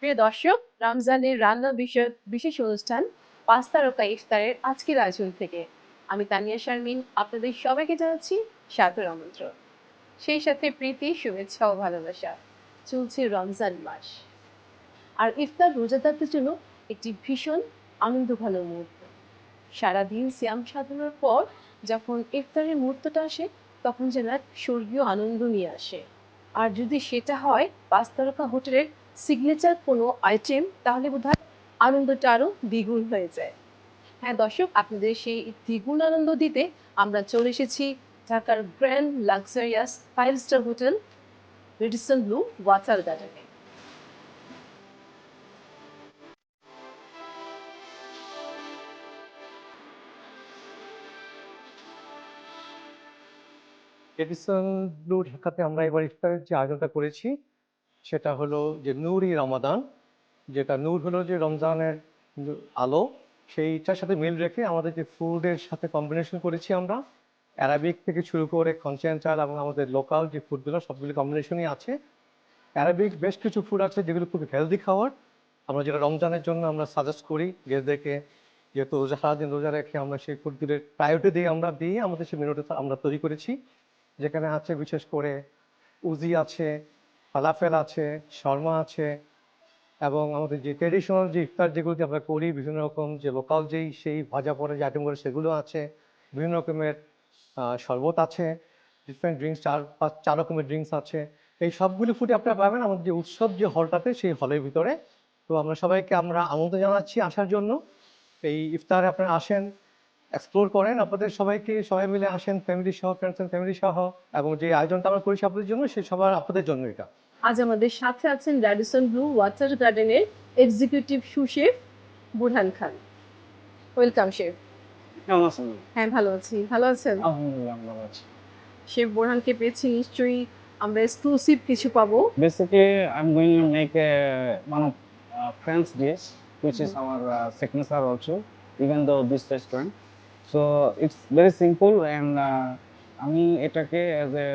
প্রিয় দর্শক, রমজানের রান্না বিষয়ক বিশেষ অনুষ্ঠান ৫ তারকা ইফতারের আজকের আয়োজন থেকে আমি তানিয়া শারমিন আপনাদের সবাইকে জানাচ্ছি সাদর আমন্ত্রণ। সেই সাথে প্রীতি, শুভেচ্ছা ও ভালোবাসা। চলছে রমজান মাস, আর ইফতার রোজাদারদের জন্য একটি ভীষণ আনন্দ ভালো মুহূর্ত। সারাদিন সিয়াম সাধনার পর যখন ইফতারের মুহূর্তটা আসে, তখন যেন এক স্বর্গীয় আনন্দ নিয়ে আসে। আর যদি সেটা হয় ৫ তারকা হোটেলের সিগনেচার কোনো আইটেম, তাহলে বোধহয় আনন্দটা আরও দ্বিগুণ হয়ে যায়। হ্যাঁ দর্শক, আপনাদের সেই দ্বিগুণ আনন্দ দিতে আমরা চলে এসেছি ঢাকার grand luxurious 5 star hotel Radisson blue water গার্ডেনে। এডিসন ব্লু ঢাকাতে আমরা এবার ইফতারের যে আয়োজনটা করেছি সেটা হলো যে নূর-ই রমাদান, যেটা নূর হলো যে রমজানের আলো, সেইটার সাথে মিল রেখে আমাদের যে ফুডের সাথে কম্বিনেশন করেছি আমরা, অ্যারাবিক থেকে শুরু করে কন্টিনেন্টাল এবং আমাদের লোকাল যে ফুডগুলো সবগুলো কম্বিনেশনই আছে। অ্যারাবিক বেশ কিছু ফুড আছে যেগুলো খুব হেলদি খাবার, আমরা যেটা রমজানের জন্য আমরা সাজেস্ট করি গেস্টদেরকে, যেহেতু রোজা সারাদিন রোজা রেখে আমরা সেই ফুডগুলোর প্রায়োরিটি দিয়ে আমাদের সেই মেনুটা আমরা তৈরি করেছি, যেখানে আছে বিশেষ করে উজি আছে, ফালাফেল আছে, শর্মা আছে, এবং আমাদের যে ট্রেডিশনাল যে ইফতার যেগুলো আমরা করি বিভিন্ন রকম যে লোকাল যেই সেই ভাজা পড়া যে আইটেমগুলো সেগুলো আছে, বিভিন্ন রকমের শরবত আছে, ডিফারেন্ট ড্রিঙ্কস, চার রকমের ড্রিঙ্কস আছে। এই সবগুলি ফুডে আপনারা পাবেন আমাদের যে উৎসব যে হলটাতে, সেই হলের ভিতরে। তো আমরা সবাইকে আমন্ত্রণ জানাচ্ছি আসার জন্য। এই ইফতারে আপনারা আসেন, এক্সপ্লোর করেন, আপনাদের সবাই মিলে আসেন, ফ্যামিলি সহ, ফ্রেন্ডস এন্ড ফ্যামিলি সহ, এবং যে আয়োজনটা আমরা করেছি আপনাদের জন্য, সেই সবার আপনাদের জন্য এটা। আজ আমাদের সাথে আছেন র্যাডিসন ব্লু ওয়াটার গার্ডেনের executive sous chef Burhan Khan. Welcome chef. কেমন আছেন? হ্যাঁ ভালো আছি, ভালো আছেন? আলহামদুলিল্লাহ আমি ভালো আছি। শেফ বোরহানকে পেয়েছি, নিশ্চয়ই আমরা এক্সক্লুসিভ কিছু পাবো। Basically, I'm going to make one of French dish, which is our signature also, even though this restaurant. So it's very simple, and আমি এটাকে as a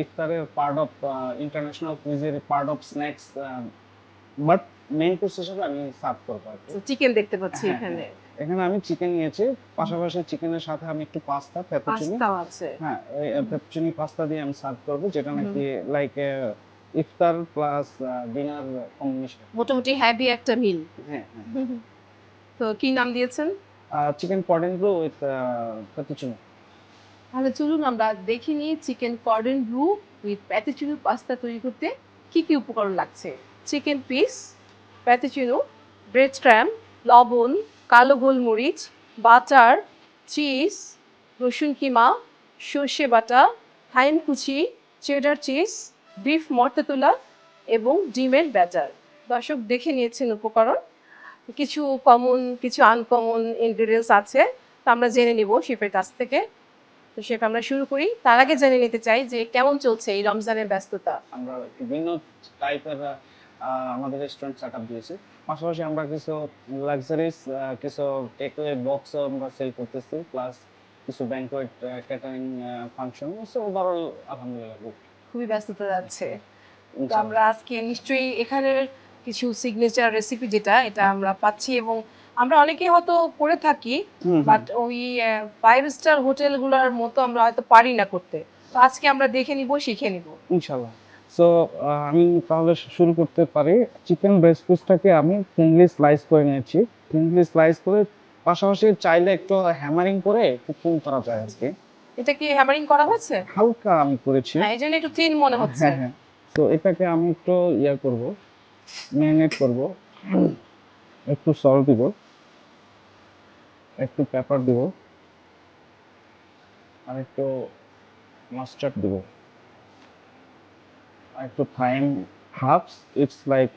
ইফতারের part of international cuisine, part of snacks, but main course হিসেবে আমি serve করবো আর কি। Chicken দেখতে পাচ্ছি হ্যাঁ, এখানে। এখানে আমি চিকেন নিয়েছি, পাশাপাশি চিকেনের সাথে আমি একটু পাস্তা, ফেতুচিনি, পাস্তাও আছে। হ্যাঁ ফেতুচিনি পাস্তা দিয়ে আমি সার্ভ করবো, যেটা নাকি like iftar plus dinner combination. মোটামুটি হ্যাভি একটা মিল। হ্যাঁ, তো কি নাম দিয়েছেন? Chicken cordon bleu with fettuccine. তাহলে চলুন আমরা দেখে নিই chicken cordon bleu with fettuccine pasta তৈরি করতে কি কি উপকরণ লাগছে। Chicken piece, fettuccine, bread crumb, লবণ, কালো গোলমরিচ, বাটার, চিজ, রসুন কিমা, সর্ষে বাটা, থাইম কুচি, চেডার চিজ, বিফ মর্তাতুলা এবং ডিমের ব্যাটার। দর্শক দেখে নিয়েছেন উপকরণ, কিছু কমন কিছু আনকমন ইনগ্রেডিয়েন্টস আছে, তো আমরা জেনে নিব শেফের কাছ থেকে। তো শেফ, আমরা শুরু করি। তার আগে জেনে নিতে চাই যে কেমন চলছে এই রমজানের ব্যস্ততা। আমরা বিভিন্ন টাইপের আমাদের রেস্টুরেন্ট সেট আপ দিয়েছি, পাশাপাশি আমরা কিছু লাক্সারিস কিছু টেকওয়ে বক্স আমরা সেল করতেছি, প্লাস কিছু banquet catering function. So overall আলহামদুলিল্লাহ good। খুবই ব্যস্ততা যাচ্ছে। তো আমরা আজকে নিশ্চয়ই এখানের কিছু সিগনেচার রেসিপি যেটা এটা আমরা পাচ্ছি, এবং আমরা অনেকেই হয়তো করে থাকি, বাট ওই 5 স্টার হোটেলগুলোর মতো আমরা হয়তো পারি না করতে। তো আজকে আমরা দেখে নিব, শিখে নিব ইনশাআল্লাহ। সো আমি তাহলে শুরু করতে পারি। চিকেন ব্রেস্ট পিসটাকে আমি থিনলি স্লাইস করে নিয়েছি, থিনলি স্লাইস করে পাশাপাশি চাইলে একটু হ্যামারিং করে কুকিং করা যায় আর কি। এটা কি হ্যামারিং করা হয়েছে? হালকা আমি করেছি। হ্যাঁ, এই জন্য একটু থিন মনে হচ্ছে। হ্যাঁ হ্যাঁ। তো এটাকে আমি একটু করব, ম্যারিনেট করব। একটু সল্ট দিব, একটু পেপার দিব, আর একটু মাস্টার্ড দিব, আর একটু থাইম হার্বস। ইটস লাইক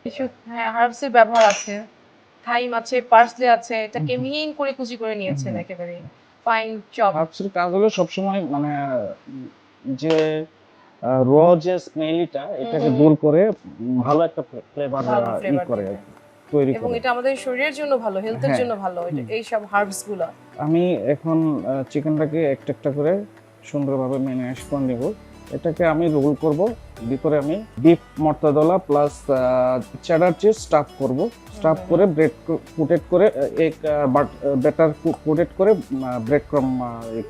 কিছু হ্যাঁ হার্বসের ব্যবহার আছে, থাইম আছে, পার্সলে আছে, এটাকে মিহিন করে কুচি করে নিয়েছেন একেবারে ফাইন চপ। হার্বসের কাজ হলো সবসময় মানে যে র যে স্মেলটা এটাকে দূর করে ভালো একটা ফ্লেভার করে তৈরি এবং করে। এটা আমাদের শরীরের জন্য ভালো, হেলথের জন্য ভালো এই সব হার্বস গুলো। আমি এখন চিকেনটাকে একটা একটা করে সুন্দরভাবে ম্যারিনেট করে নেব। এটাকে আমি রোল করব। ভিতরে আমি beef mortadella plus cheddar cheese stuff করব। স্টাফ করে ব্রেড কোটেড করে এক ব্যাটার কোটেড করে ব্রেড ক্রাম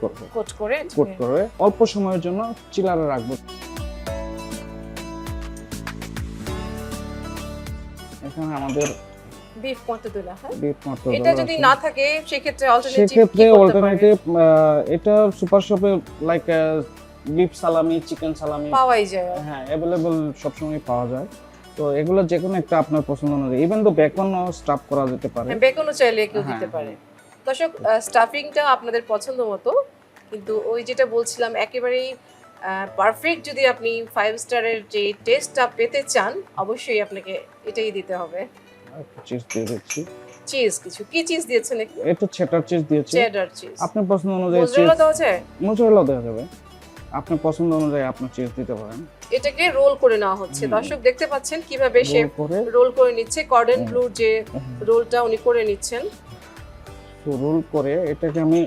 করব। কোট করে কোট করে অল্প সময়ের জন্য চিলারে রাখবো। এখানে আমাদের বিফ মর্তাদোলা, হ্যাঁ। বিফ মর্তাদোলা এটা যদি না থাকে সেক্ষেত্রে সেক্ষেত্রে অল্টারনেটিভ এটা সুপার শপে লাইক বিফ সালামি, চিকেন সালামি পাওয়াই যায়। হ্যাঁ অ্যাভেলেবল সবসময় পাওয়া যায়। তো এগুলো যে কোনো একটা আপনার পছন্দ অনুযায়ী, ইভেন তো বেকনও স্টাফ করা যেতে পারে। বেকনও চাইলে কেউ হ্যাঁ, দিতে পারে। দর্শক, স্টাফিংটা আপনাদের পছন্দ মতো, কিন্তু ওই যেটা বলছিলাম একেবারেই পারফেক্ট যদি আপনি 5 স্টারের যে টেস্টটা পেতে চান, অবশ্যই আপনাকে এটাই দিতে হবে। একটু চিজ দিয়ে দিচ্ছি। চিজ কিছু কি চিজ দিয়েছেন? একটু চেডার চিজ দিয়েছি। Cheddar cheese. আপনার পছন্দ অনুযায়ী চিজ মোজারেলা দেওয়া যায়? মোজারেলা দেওয়া যাবে। আপনার পছন্দ অনুযায়ী আপনি চিজ দিতে পারেন। এটাকে রোল করে নেওয়া হচ্ছে। দর্শক দেখতে পাচ্ছেন কিভাবে শেফ রোল করে নিচ্ছে। কর্ডন ব্লুর যে রোলটা উনি করে নিচ্ছেন। তো রোল করে এটাকে আমি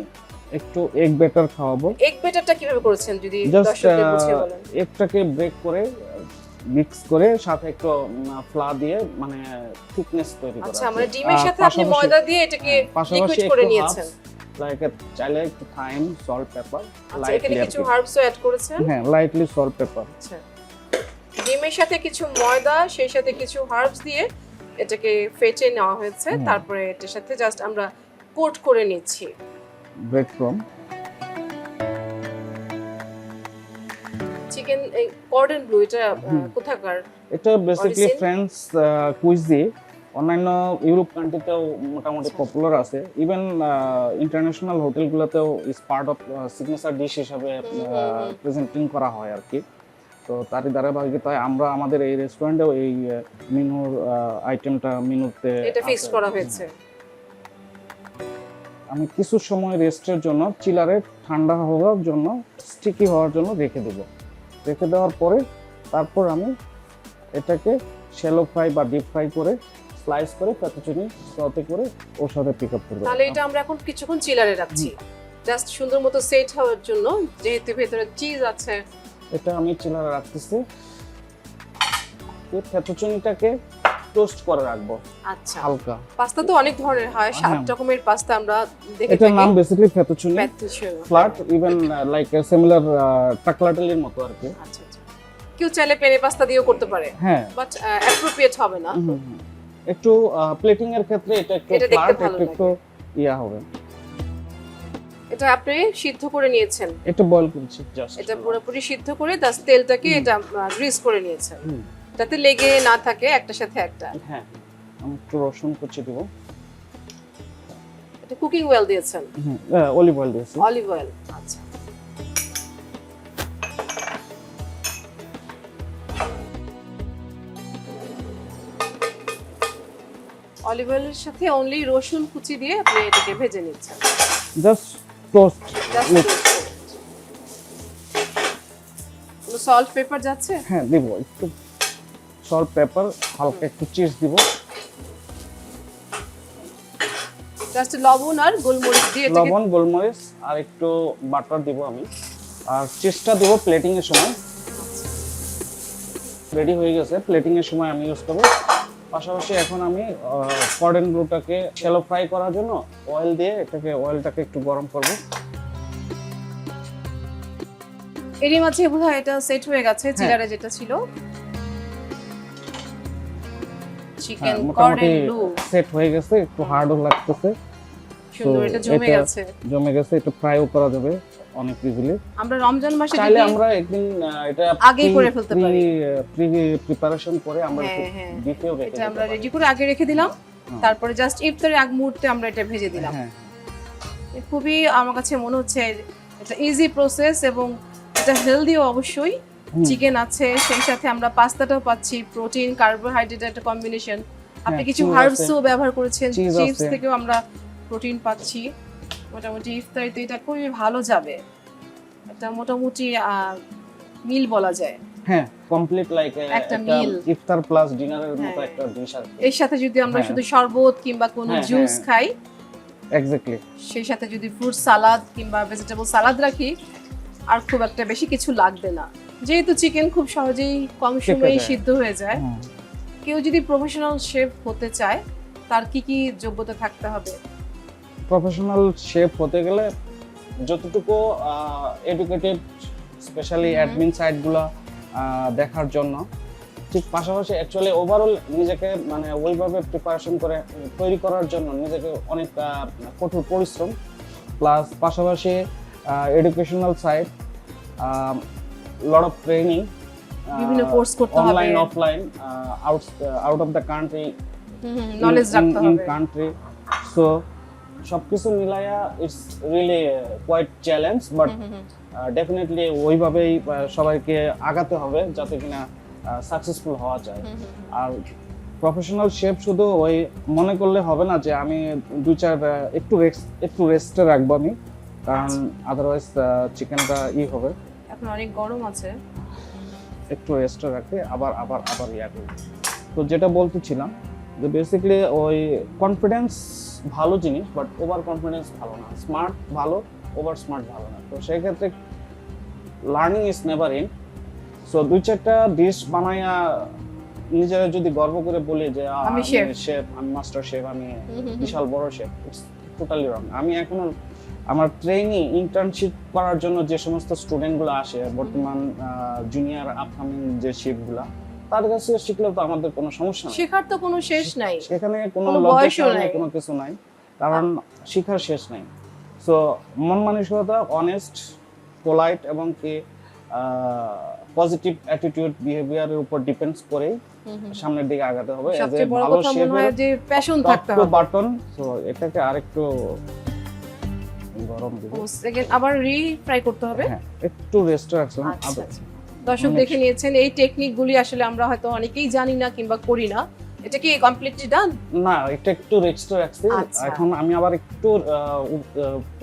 একটু এগ ব্যাটার খাওয়াবো। এগ ব্যাটারটা কিভাবে করেছেন যদি জাস্ট দর্শকদের বুঝিয়ে বলেন। এগটাকে ব্রেক করে মিক্স করে সাথে একটু ফ্লা দিয়ে মানে থিকনেস তৈরি করা। আচ্ছা, মানে ডিমের সাথে আপনি ময়দা দিয়ে এটাকে লিকুইড করে নিয়েছেন। লাইক চাইলে একটু থাইম, সল্ট, পেপার, আচ্ছা, এখানে কিছু হার্বসও অ্যাড করেছেন। হ্যাঁ, লাইটলি সল্ট, পেপার। আচ্ছা, ডিমের সাথে কিছু ময়দা, সেই সাথে কিছু হার্বস দিয়ে এটাকে ফেটে নেওয়া হয়েছে। তারপরে এটার সাথে জাস্ট আমরা কোট করে নিচ্ছি ব্রেড ক্রাম। চিকেন কর্ডন ব্লু এটা কোথাকার? এটা বেসিক্যালি ফ্রেঞ্চ কুইজি। অন্যান্য ইউরোপ কান্ট্রিতেও মোটামুটি পপুলার আছে। ইভেন ইন্টারন্যাশনাল হোটেলগুলোতেও is part of signature dish হিসাবে প্রেজেন্টিং করা হয় আর কি। তো তারই ধারাবাহিকতায় আমরা আমাদের এই রেস্টুরেন্টেও এই মেনুর আইটেমটা মেনুতে এটা ফিক্স করা হয়েছে। আমি কিছু সময় রেস্টের জন্য চিলারে ঠান্ডা হওয়ার জন্য, স্টিকি হওয়ার জন্য রেখে দেব। রেখে দেওয়ার পরে তারপর আমি এটাকে শ্যালো ফ্রাই বা ডিপ ফ্রাই করে স্লাইস করে ফেতুচিনি সতে করে ওর সাথে পিক আপ করব। তাহলে এটা আমরা এখন কিছুক্ষণ চিলারে রাখছি জাস্ট সুন্দর মতো সেট হওয়ার জন্য, যেহেতু ভেতরে চিজ আছে। এটা আমি চিলারে রাখতেছি। এই ফেতুচিনিটাকে টোস্ট করে রাখবো। আচ্ছা, হালকা। পাস্তা তো অনেক ধরনের হয়, 7 রকমের পাস্তা আমরা দেখে এটার থাকি। নাম basically fettuccine fettuccine flat, even like similar টাকলাটেলির মতো আর কি। আচ্ছা আচ্ছা, কেউ চাইলে পেনে পাস্তা দিয়েও করতে পারে, হ্যাঁ, বাট অ্যাপ্রোপ্রিয়েট হবে না। একটু প্লেটিং এর ক্ষেত্রে এটা একটু এটা দেখতে ফ্ল্যাট, ভালো একটু ইয়া হবে। এটা আপনি সিদ্ধ করে নিয়েছেন? এটা বয়েল করছি জাস্ট। এটা পুরোপুরি সিদ্ধ করে জাস্ট তেলটাকে এটা গ্রিস করে নিয়েছেন যাতে লেগে না থাকে একটার সাথে একটা। হ্যাঁ, আমি একটু রসুন কুচি দেব। এটা কুকিং অয়েল দিয়েছেন? অলিভ অয়েল দিয়েছি। অলিভ অয়েল, আচ্ছা। অলিভ অয়েলের সাথে অনলি রসুন কুচি দিয়ে আপনি এটাকে ভেজে নিচ্ছেন। Just toast. কোনো সল্ট পেপার যাচ্ছে? হ্যাঁ, দেব একটু সল্ট, পেপার, হালকা একটু চিজ দিব। জাস্ট লবণ আর গোলমরিচ দিয়ে এটাকে লবণ, গোলমরিচ আর একটু বাটার দিব আমি। আর চিজটা দেব প্লেটিং এর সময়। রেডি হয়ে গেছে, প্লেটিং এর সময় আমি ইউজ করব। পাশাপাশি এখন আমি কর্ডন ব্লুটাকে শ্যালো ফ্রাই করার জন্য অয়েল দিয়ে অয়েলটাকে একটু গরম করব। এরই মাঝে বোধহয় এটা সেট হয়ে গেছে চিলারে যেটা ছিল। চিকেন কর্ডন ব্লু সেট হয়ে গেছে, একটু হার্ডও লাগতেছে। সুন্দর, এটা জমে গেছে। জমে গেছে, একটু ফ্রাইও করা যাবে অনেক ইজিলি। আমরা রমজান মাসে চাইলে আমরা একদিন এটা আগে করে ফেলতে পারি। প্রিপারেশন করে আমরা ডিপেও রেখে এটা আমরা রেডি করে আগে রেখে দিলাম, তারপরে জাস্ট ইফতারের আগ মুহূর্তে আমরা এটা ভেজে দিলাম। খুবই আমার কাছে মনে হচ্ছে এটা ইজি প্রসেস এবং এটা হেলদিও অবশ্যই। চিকেন আছে, সেই সাথে আমরা পাস্তাটাও পাচ্ছি, প্রোটিন কার্বোহাইড্রেট একটা কম্বিনেশন। আপনি কিছু হার্বসও ব্যবহার করেছেন, চিপস থেকেও আমরা প্রোটিন পাচ্ছি। মোটামুটি ইফতারিতে এটা খুবই ভালো যাবে, এটা মোটামুটি মিল বলা যায়। হ্যাঁ, কমপ্লিট লাইক একটা মিল, ইফতার প্লাস ডিনারের মতো একটা ডিশ আর এর সাথে যদি আমরা শুধু শরবত কিংবা কোনো জুস খাই, এক্স্যাক্টলি, সেই সাথে যদি ফ্রুট সালাদ কিংবা ভেজিটেবল সালাদ রাখি, আর খুব একটা বেশি কিছু লাগবে না। যেহেতু চিকেন খুব সহজেই কম শিখে সময়ে যায়। সিদ্ধ হয়ে যায়, হুম। কেউ যদি প্রফেশনাল শেফ হতে চায় তার কি কি যোগ্যতা থাকতে হবে? প্রফেশনাল শেফ হতে গেলে যতটুকু এডুকেটেড, স্পেশালি হুম। অ্যাডমিন সাইটগুলো দেখার জন্য, ঠিক পাশাপাশি অ্যাকচুয়ালি ওভারঅল নিজেকে মানে ওইভাবে প্রিপারেশন করে তৈরি করার জন্য নিজেকে অনেক কঠোর পরিশ্রম, প্লাস পাশাপাশি educational site, lot of training, বিভিন্ন কোর্স করতে হবে, online offline, out of the country, knowledge রাখতে ইন হবে। কান্ট্রি। সো সবকিছু মিলায়া it's really quite challenge, but definitely ওইভাবেই সবাইকে আগাতে হবে যাতে কিনা সাকসেসফুল হওয়া যায়। আর প্রফেশনাল শেফ শুধু ওই মনে করলে হবে না যে আমি দুই চার একটু রেস্টে রাখবো আমি, কারণ আদারওয়াইজ চিকেনটা হবে, এখন অনেক গরম আছে। একটু রেস্টে রাখতে আবার আবার আবার করি। তো যেটা বলতেছিলাম যে বেসিক্যালি ওই কনফিডেন্স ভালো জিনিস, বাট ওভার কনফিডেন্স ভালো না। স্মার্ট ভালো, ওভার স্মার্ট ভালো না। তো সেই ক্ষেত্রে learning is never in. So দুই চারটা ডিশ বানায়া নিজেরা যদি গর্ব করে বলি যে আমি chef। শেফ, আমি মাস্টার শেফ, আমি বিশাল বড় শেফ, ইটস টোটালি রং। আমি এখনো আমার ট্রেনিং ইন্টার্নশিপ করার জন্য যে সমস্ত স্টুডেন্টগুলো আসে, বর্তমান জুনিয়র আপকামিং যে শেফগুলা, তাদের কাছে শিখলেও তো আমাদের কোনো সমস্যা নেই। শেখার তো কোনো শেষ নাই। সেখানে কোনো কোনো লজ্জা বয়সও শরম নাই। কোনো কিছু নাই, কারণ শিখার শেষ নাই। সো মন মানসিকতা, অনেস্ট, পোলাইট এবং কি পজিটিভ অ্যাটিটিউড, বিহেভিয়ারের উপর ডিপেন্ডস করেই সামনের দিকে আগাতে হবে। সবচেয়ে বড় কথা মনে হয় যে প্যাশন থাকতে হবে। বাটন। সো এটাকে আরেকটু গরম দিব, সেকেন্ড আবার রিফ্রাই করতে হবে। হ্যাঁ একটু রেস্ট রাখলাম। আচ্ছা, আচ্ছা। দর্শক দেখে নিয়েছেন এই টেকনিকগুলি আসলে আমরা হয়তো অনেকেই জানি না কিংবা করি না। এটা কি কমপ্লিটলি ডান? না, এটা একটু রেস্ট রাখছি। আচ্ছা। এখন আমি আবার একটু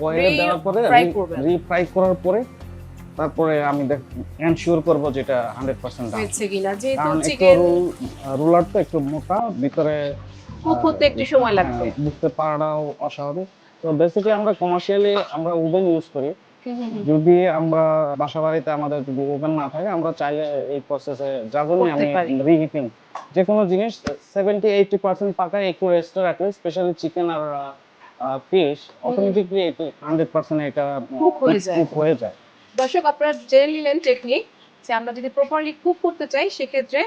অয়েলে দেওয়ার পরে Re-fry করবেন। রিফ্রাই করার পরে তারপরে আমি এনশিওর করব যেটা 100% ডান। হয়েছে কিনা, যেহেতু কারণ একটু চিকেন রুলার তো একটু মোটা, ভিতরে কুক হতে একটু সময় লাগবে। বুঝতে পারাটাও অস্বাভাবিক। তো বেসিক্যালি আমরা কমার্শিয়ালি আমরা ওভেন ইউজ করি। যদি আমরা বাসা বাড়িতে আমাদের যদি ওভেন না থাকে, আমরা চাইলে এই প্রসেসে যার জন্য করতে আমি পারি। রিহিটিং যে কোনো জিনিস 70-80% পাকায় একটু রেস্ট রাখলে, স্পেশালি চিকেন আর ফিশ, অটোমেটিকলি 100% এটা Cook হয়ে যায়। কুক হয়ে যায়। দর্শক আপনারা জেনে নিলেন টেকনিক, যে আমরা যদি প্রপারলি কুক করতে চাই সেক্ষেত্রে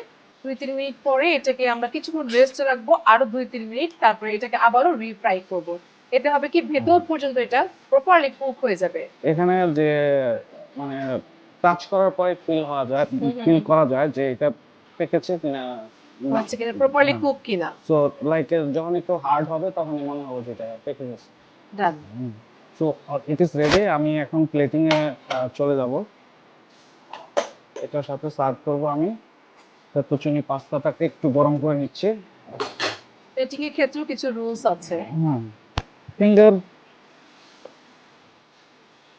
2-3 মিনিট পরে এটাকে আমরা কিছুক্ষণ রেস্টে রাখবো, আরো 2-3 মিনিট, তারপরে এটাকে আবারও রিফ্রাই করব। এতে হবে কি ভেতর পর্যন্ত এটা প্রপারলি কুক হয়ে যাবে। এখানে যে মানে টাচ করার পরে ফিল করা যায় যে এটা পেকেছে কিনা, হচ্ছে কিনা প্রপারলি কুক কিনা। সো লাইক যখন একটু হার্ড হবে তখনই মনে হবে যে এটা পেকে গেছে। Done. So it is ready. আমি এখন প্লেটিং এ চলে যাব। এটার সাথে সার্ভ করব আমি ফেত্তুচিনি পাস্তাটাকে একটু গরম করে নিচ্ছি। প্লেটিং এর ক্ষেত্রেও কিছু রুলস আছে, ফিঙ্গার,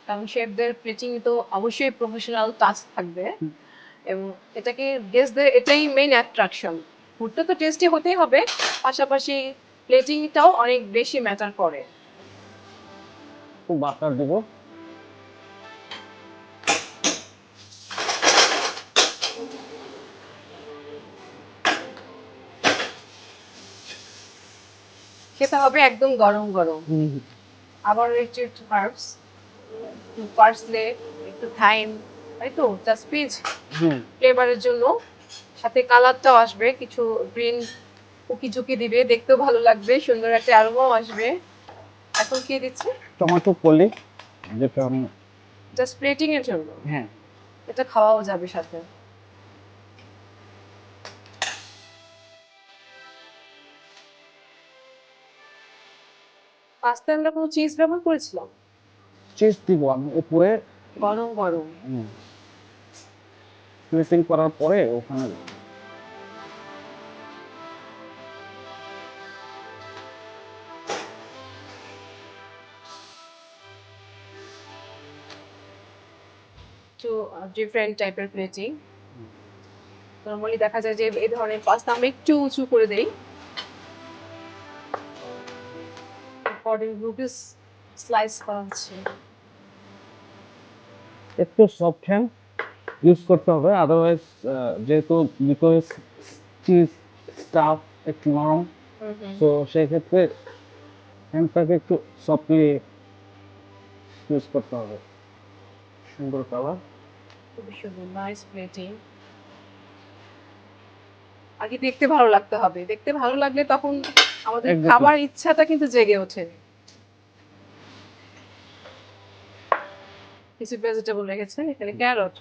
কারণ শেফদের প্লেটিং তো অবশ্যই প্রফেশনাল টাচ থাকবে এবং এটাকে গেস্টদের এটাই মেইন অ্যাট্রাকশন। ফুডটা তো টেস্টি হতেই হবে, পাশাপাশি প্লেটিংটাও অনেক বেশি ম্যাটার করে। একটু বাটার দিব। খেতে হবে একদম গরম গরম। আবার একটু একটু হার্বস, একটু পার্সলে, একটু থাইম, তাই তো জাস্ট পিচ ফ্লেভারের জন্য। সাথে কালারটাও আসবে, কিছু গ্রিন উকি ঝুঁকি দিবে, দেখতেও ভালো লাগবে, সুন্দর একটা অ্যারোমাও আসবে। এখন কি দিচ্ছি? টমেটো পলি, যেটা আমি জাস্ট প্লেটিং এর জন্য। হ্যাঁ এটা খাওয়াও যাবে সাথে। পাস্তায় আমরা কোনো চিজ ব্যবহার করেছিলাম? চিজ দিব আমি উপরে। গরম গরম। প্লেটিং করার পরে ওখানে একটু ডিফারেন্ট টাইপের প্লেটিং। নরমালি দেখা যায় যে এই ধরনের পাস্তা আমরা একটু উঁচু করে দেই, অ্যাকর্ডিং রুটিস স্লাইস করা হচ্ছে। একটু সফট হ্যান্ড ইউজ করতে হবে, আদারওয়াইজ যেহেতু বিকজ চিজ স্টাফ একটু নরম, তো সেই ক্ষেত্রে হ্যান্ডটাকে একটু সফটলি ইউজ করতে হবে। সুন্দর কালার। খুবই সুন্দর, নাইস প্লেটিং। আগে দেখতে ভালো লাগতে হবে, দেখতে ভালো লাগলে তখন আমাদের Exactly. খাবার ইচ্ছাটা কিন্তু জেগে ওঠে। কিছু ভেজিটেবল রেখেছেন এখানে, ক্যারট,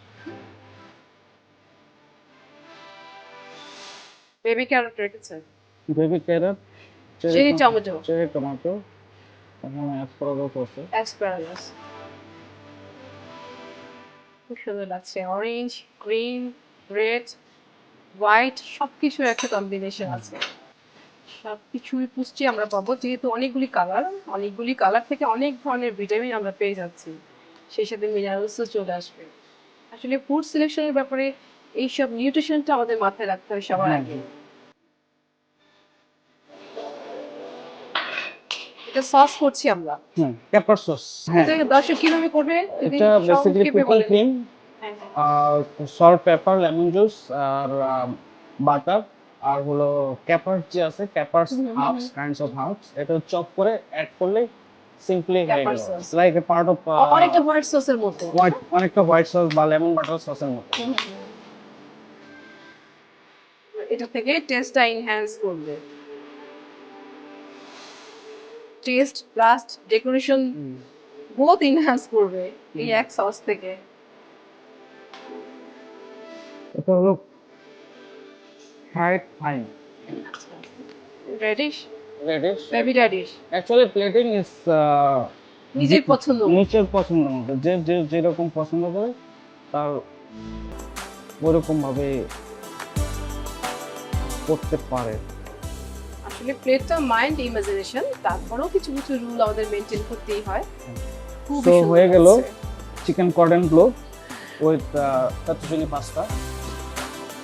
বেবি ক্যারট রেখেছেন, baby carrot, cherry tomato, cherry tomato, এখানে অ্যাসপারাগাস আছে। অ্যাসপারাগাস। খুব সুন্দর লাগছে, অরেঞ্জ, গ্রিন, রেড, হোয়াইট সবকিছুর একটা কম্বিনেশন আছে। সবকিছুই পুষ্টি আমরা পাবো, যেহেতু অনেকগুলি কালার থেকে অনেক ধরনের ভিটামিন আমরা পেয়ে যাচ্ছি, সেই সাথে মিনারেলসও চলে আসবে। আসলে ফুড সিলেকশনের ব্যাপারে এইসব নিউট্রিশনটা আমাদের মাথায় রাখতে হয় সবার আগে। এটা সস করছি আমরা, পেপার সস। হ্যাঁ, এটা দর্শক কিভাবে করবে যদি এটা বেসিক্যালি সংক্ষেপে কুকিং বলেন। ক্রিম, হ্যাঁ, হ্যাঁ। সল্ট, পেপার, লেমন জুস আর বাটার, আর হলো ক্যাপার যে আছে, ক্যাপার হাফস, কাইন্ডস অফ হাফস, এটা চপ করে অ্যাড করলে সিম্পলি হয়ে Capper গেল, sauce। Like a part of অনেকটা হোয়াইট সসের মতো। অনেকটা হোয়াইট সস বা লেমন বাটার সসের মতো। এটা থেকে টেস্টটা এনহ্যান্স করবে, taste plus decoration both enhance করবে এই এক সস থেকে। এটা হলো fried fine radish, radish. Baby radish, actually plating is নিজের পছন্দ। নিচের পছন্দ মতো, যে যে যেরকম পছন্দ করে তার ওরকম ভাবে করতে পারে। আসলে প্লেটটা মাইন্ড ইমাজিনেশন, তারপরেও কিছু কিছু রুল আমাদের মেনটেন করতেই হয়। খুবই So, সুন্দর হয়ে গেল লাগছে। Chicken cordon bleu with fettuccine pasta.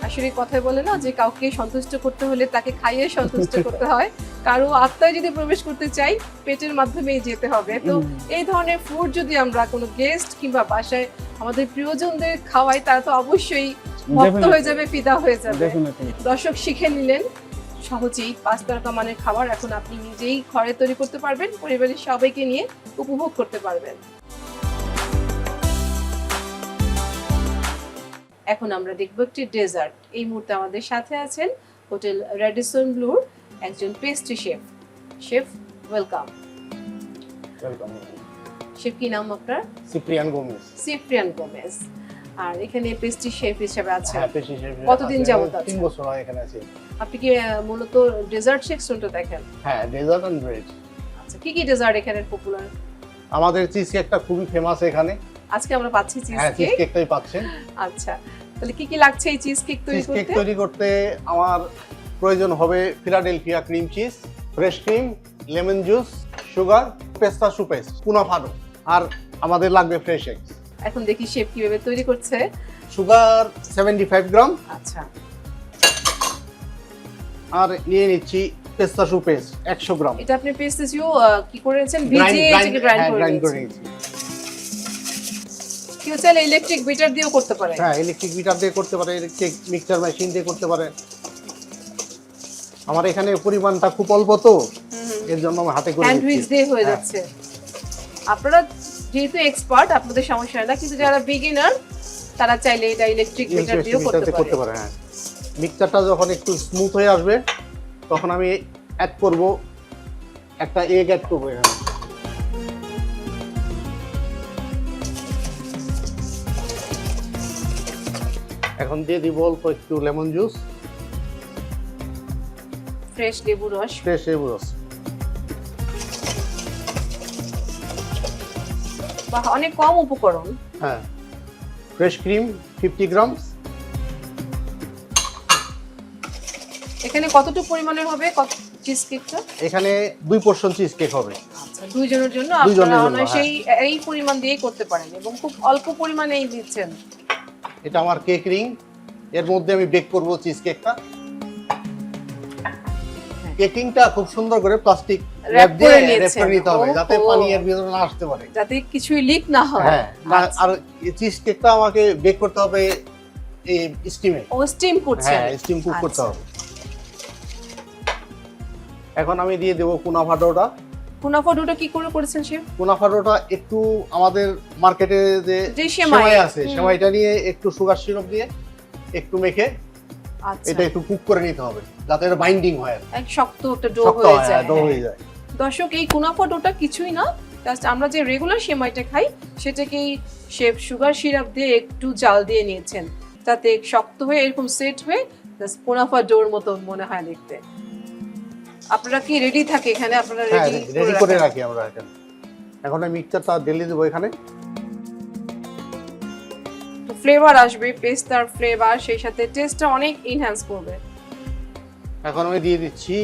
আসলে কথাই বলে না যে কাউকে সন্তুষ্ট করতে হলে তাকে খাইয়ে সন্তুষ্ট করতে হয়, কারো আত্মায় যদি প্রবেশ করতে চাই পেটের মাধ্যমেই যেতে হবে। তো এই ধরনের ফুড যদি আমরা কোনো গেস্ট কিংবা বাসায় আমাদের প্রিয়জনদের খাওয়াই, তারা তো অবশ্যই ভক্ত হয়ে যাবে, ফিদা হয়ে যাবে। ডেফিনেটলি। দর্শক শিখে নিলেন সহজেই 5 তারকা মানের খাবার এখন আপনি নিজেই ঘরে তৈরি করতে পারবেন, পরিবারের সবাইকে নিয়ে উপভোগ করতে পারবেন। এখন আমরা দেখব একটি ডেজার্ট। এই মুহূর্তে আমাদের সাথে আছেন হোটেল রেডিসন ব্লুর একজন pastry chef. Chef, welcome. Welcome. Chef, কি নাম আপনার? সিপ্রিয়ান গোমেজ। সিপ্রিয়ান গোমেজ। আর এখানে পেস্ট্রি শেফ হিসেবে আছেন। হ্যাঁ, পেস্ট্রি শেফ। কতদিন যাবত আছেন? 3 বছর হয় এখানে আছি। আপনি কি মূলত ডেজার্ট সেকশনটা দেখেন? হ্যাঁ, ডেজার্ট এন্ড ব্রেড। আচ্ছা, কি কি ডেজার্ট এখানে পপুলার? আমাদের চিজ কেকটা খুবই ফেমাস এখানে। আজকে আমরা পাচ্ছি চিজ হ্যাঁ, চিজ কেক। কেকটাই পাচ্ছেন। আচ্ছা, তাহলে কি কি লাগছে এই চিজ কেক তৈরি চিজ কেক করতে? তৈরি করতে আমার প্রয়োজন হবে Philadelphia cream cheese, fresh cream, lemon juice, sugar, পেস্তা সুপেস্ট, কুনাফাডো, আর আমাদের লাগবে ফ্রেশ এগস। এখন দেখি শেফ কিভাবে তৈরি করছে। সুগার 75 গ্রাম, আচ্ছা, আর নিয়ে নিচ্ছি পেস্তা সুপেস্ট 100 গ্রাম। এটা আপনি পেস্ট্রিও কি করেছেন? ভিজিয়ে এটাকে গ্রাইন্ড করে করে নিয়েছেন। নিয়েছি। কেউ চাইলে ইলেকট্রিক বিটার দিয়েও করতে পারে। হ্যাঁ, ইলেকট্রিক বিটার দিয়ে করতে পারে, ইলেকট্রিক মিক্সচার মেশিন দিয়ে করতে পারে। আমার এখানে পরিমাণটা খুব অল্প, তো এর জন্য আমি হাতে করে হ্যান্ড হুইচ নিচ্ছি। দিয়ে হয়ে হ্যাঁ। যাচ্ছে। আপনারা যেহেতু এক্সপার্ট, আপনাদের সমস্যা হয় না, কিন্তু যারা বিগিনার তারা চাইলে এটা ইলেকট্রিক বিটার দিয়েও মিক্সচারতে করতে পারে। হ্যাঁ। মিক্সচারটা যখন একটু স্মুথ হয়ে আসবে তখন আমি অ্যাড করব একটা এগ অ্যাড করব এখানে। এখন দিয়ে দিব অল্প একটু লেমন জুস, ফ্রেশ লেবু রস। ফ্রেশ লেবু রস। বা অনেক কম উপকরণ। হ্যাঁ, ফ্রেশ ক্রিম 50 গ্রাম। এখানে কতটুকু পরিমাণে হবে কত চিজ কেকটা? এখানে 2 পোর্শন চিজ কেক হবে। আচ্ছা, দুইজনের জন্য দুইজনের আপনারা জন্য, অনায়াসেই এই পরিমাণ দিয়েই করতে পারেন এবং খুব অল্প পরিমাণেই দিচ্ছেন। এটা আমার কেক রিং, এর মধ্যে আমি বেক করব চিজ কেকটা। হ্যাঁ, কেকিংটা খুব সুন্দর করে প্লাস্টিক Wrap র্যাপ দিয়ে করে র্যাপ নিয়েছেন। করে নিতে হবে যাতে ওহো। পানি এর ভিতরে না আসতে পারে। যাতে কিছুই লিক না হয়। হ্যাঁ আর চিজ কেকটা আমাকে বেক করতে হবে এই স্টিমে। ও স্টিম করছেন। হ্যাঁ স্টিম কুক করতে আচ্ছা। হবে। এখন আমি দিয়ে দেবো কুনাফা ডোটা। কুনাফা ডোটা কি করে করেছেন শেফ? কুনাফা ডোটা একটু আমাদের মার্কেটে যে যে সেমাই সেমাই আছে হুম। সেমাইটা নিয়ে একটু সুগার সিরাপ দিয়ে একটু মেখে আচ্ছা। এটা একটু কুক করে নিতে হবে যাতে এটা বাইন্ডিং হয় আর কি। এক শক্ত একটা ডো শক্ত হয়ে হয় যায়। ডো হ্যাঁ। হয়ে যায়। দর্শক এই কুনাফা ডোটা কিছুই না, জাস্ট আমরা যে রেগুলার সেমাইটা খাই সেটাকেই শেফ সুগার সিরাপ দিয়ে একটু জাল দিয়ে নিয়েছেন যাতে শক্ত হয়ে এরকম সেট হয়ে জাস্ট কুনাফা ডোর মতো মনে হয় দেখতে। আপনারা কি রেডি থাকে এখানে? আপনারা হ্যাঁ রেডি রেডি করে রাখি আমরা এখানে। এখন আমি মিক্সচারটা ঢেলে দেবো এখানে। ফ্লেভার আসবে, পেস্তার ফ্লেভার, সেই সাথে টেস্টটা অনেক এনহ্যান্স করবে। এখন আমি দিয়ে দিচ্ছি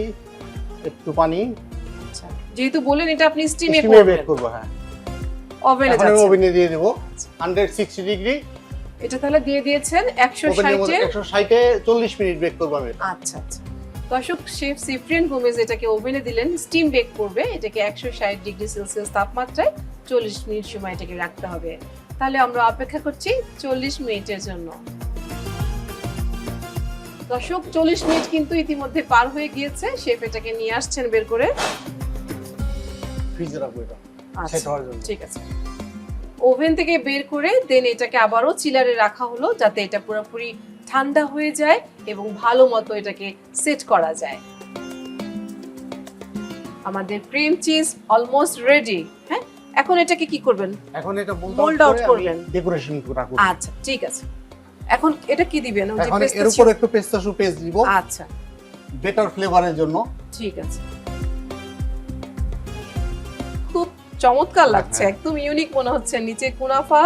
একটু পানি। আচ্ছা, যেহেতু বলেন এটা আপনি স্টিমে স্টিমে বেক করবেন, করবো। হ্যাঁ ওভেনে এখন আমি যাচ্ছে। ওভেনে দিয়ে দেবো 160 ডিগ্রি। এটা তাহলে দিয়ে দিয়েছেন ওভেনের মধ্যে 160 এ। 160 এ 40 মিনিট বেক করবো আমি এটা। আচ্ছা আচ্ছা। দর্শক শেফ সিফরিয়ান গোমেজ এটাকে ওভেনে দিলেন, স্টিম বেক করবে। এটাকে 160 ডিগ্রি সেলসিয়াস তাপমাত্রায় 40 মিনিট সময় এটাকে রাখতে হবে। তাহলে আমরা অপেক্ষা করছি 40 মিনিটের জন্য। দর্শক 40 মিনিট কিন্তু ইতিমধ্যে পার হয়ে গিয়েছে। শেফ এটাকে নিয়ে আসছেন বের করে। ফ্রিজে রাখবো এটা আচ্ছা সেট হওয়ার জন্য। ঠিক আছে। ওভেন থেকে বের করে দেন এটাকে আবারও চিলারে রাখা হলো যাতে এটা পুরোপুরি ঠান্ডা হয়ে যায় এবং ভালো মতো এটাকে সেট করা যায়। আমাদের ক্রিম চিজ অলমোস্ট রেডি। হ্যাঁ, এখন এটাকে কি করবেন? এখন এটা Mold out করবেন। ডেকোরেশন রাখবো। আচ্ছা ঠিক আছে। এখন এটা কি দিবেন? ওই যে এখন পেস্তা এর উপর একটু পেস্তাশু পেস্ট দিব আচ্ছা বেটার ফ্লেভারের জন্য। ঠিক আছে। খুব চমৎকার লাগছে, হ্যাঁ। একদম ইউনিক মনে হচ্ছে। নিচে কুনাফা,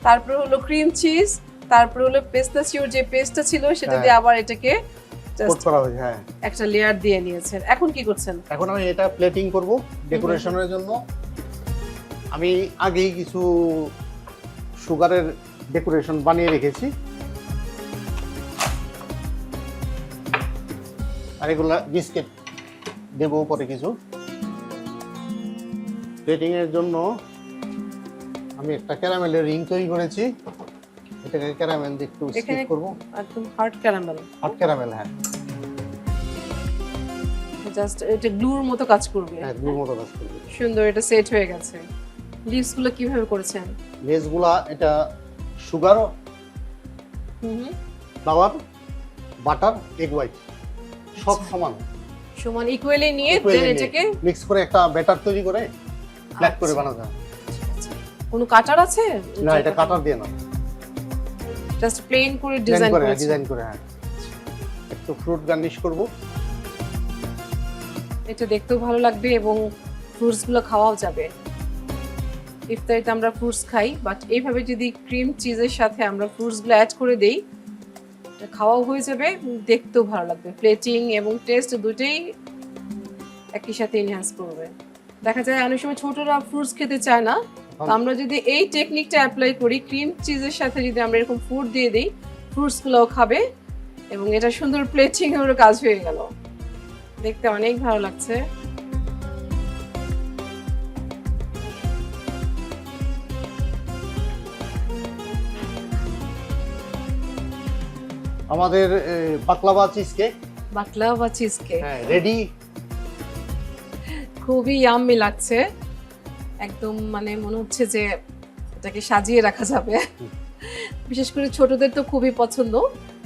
তারপর হলো ক্রিম চিজ, তারপর হলো পেস্তাচিওর যে পেস্টটা ছিল সেটা দিয়ে আবার এটাকে কোট জাস্ট করা হয়েছে। হ্যাঁ একটা লেয়ার দিয়ে নিয়েছেন। এখন কি করছেন? এখন আমি এটা প্লেটিং করব ডেকোরেশনের জন্য। আমি আগেই কিছু সুগারের ডেকোরেশন বানিয়ে রেখেছি আর এগুলা বিস্কিট দেবো পরে কিছু। প্লেটিং এর জন্য আমি একটা ক্যারামেলের রিং তৈরি করেছি। এটাকে ক্যারামেল দিয়ে একটু স্টিক এখানে- করব। একদম হার্ড ক্যারামেল, হট ক্যারামেল। হ্যাঁ জাস্ট এটা গ্লুর মতো কাজ করবে। হ্যাঁ গুড় মতো কাজ করবে। সুন্দর, এটা সেট হয়ে গেছে। লিভস গুলো কিভাবে করেছেন? লেসগুলা এটা সুগার, হুম ফ্লাওয়ার, বাটার, এগ হোয়াইট সব আচ্ছা। সমান সমান ইকুয়ালি নিয়ে দেন এটাকে মিক্স করে একটা ব্যাটার তৈরি করে ফ্ল্যাট করে আচ্ছা। বানাতে হয়। কোনো কাটার আছে? না এটা কাটার দিয়ে না, জাস্ট প্লেন করে ডিজাইন ডিজাইন করে করেছেন। ডিজাইন করে। হ্যাঁ একটু ফ্রুট গার্নিশ করব। এটা দেখতেও ভালো লাগবে এবং ফ্রুটস গুলো খাওয়াও যাবে। ইফতারিতে আমরা ফ্রুটস খাই, বাট এইভাবে যদি ক্রিম চিজের সাথে আমরা ফ্রুটস গুলো অ্যাড করে দেই এটা খাওয়াও হয়ে যাবে, দেখতেও ভালো লাগবে। প্লেটিং এবং টেস্ট দুটোই একই সাথে এনহ্যান্স করবে। দেখা যায় অনেক সময় ছোটরা ফ্রুটস খেতে চায় না, তো আমরা যদি এই টেকনিকটা অ্যাপ্লাই করি ক্রিম চিজের সাথে যদি আমরা এরকম ফ্রুট দিয়ে দিই, ফ্রুটস গুলোও খাবে এবং এটা সুন্দর প্লেটিং এর কাজ হয়ে গেল। দেখতে অনেক ভালো লাগছে। আমাদের baklava cheese cake baklava cheese cake হ্যাঁ রেডি। খুবই ইয়াম্মি লাগছে, একদম মানে মনে হচ্ছে যে এটাকে সাজিয়ে রাখা যাবে। বিশেষ করে ছোটদের তো খুবই পছন্দ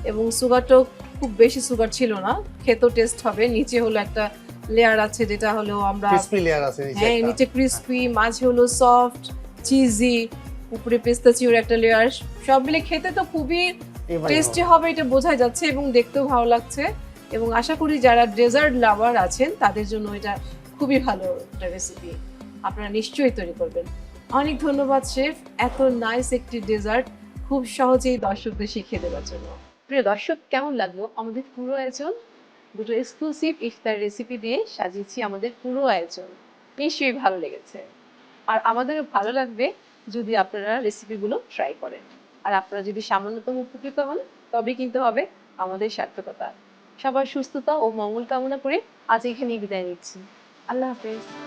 এবং সুগারটাও খুব বেশি সুগার ছিল না, খেতেও টেস্ট হবে। নিচে হলো একটা লেয়ার আছে যেটা হলো আমরা ক্রিসপি লেয়ার আছে নিচে হ্যাঁ একটা। নিচে ক্রিসপি, মাঝে হলো সফট চিজি, উপরে পেস্তাচিওর একটা লেয়ার। সব মিলে খেতে তো খুবই এবারে টেস্টি হবে, এটা বোঝা যাচ্ছে এবং দেখতেও ভালো লাগছে। এবং আশা করি যারা ডেজার্ট লাভার আছেন তাদের জন্য এটা খুবই ভালো একটা রেসিপি, আপনারা নিশ্চয়ই তৈরি করবেন। অনেক ধন্যবাদ শেফ, এত নাইস একটি ডেজার্ট খুব সহজেই দর্শকদের শিখিয়ে দেওয়ার জন্য। প্রিয় দর্শক, কেমন লাগলো আমাদের পুরো আয়োজন? দুটো এক্সক্লুসিভ ইফতার রেসিপি দিয়ে সাজিয়েছি আমাদের পুরো আয়োজন। নিশ্চয়ই ভালো লেগেছে, আর আমাদেরও ভালো লাগবে যদি আপনারা রেসিপিগুলো ট্রাই করেন। আর আপনারা যদি সামান্যতম উপকৃত হন তবে কিন্তু হবে আমাদের সার্থকতা। সবার সুস্থতা ও মঙ্গল কামনা করে আজ এখানেই বিদায় নিচ্ছি। আল্লাহ হাফেজ।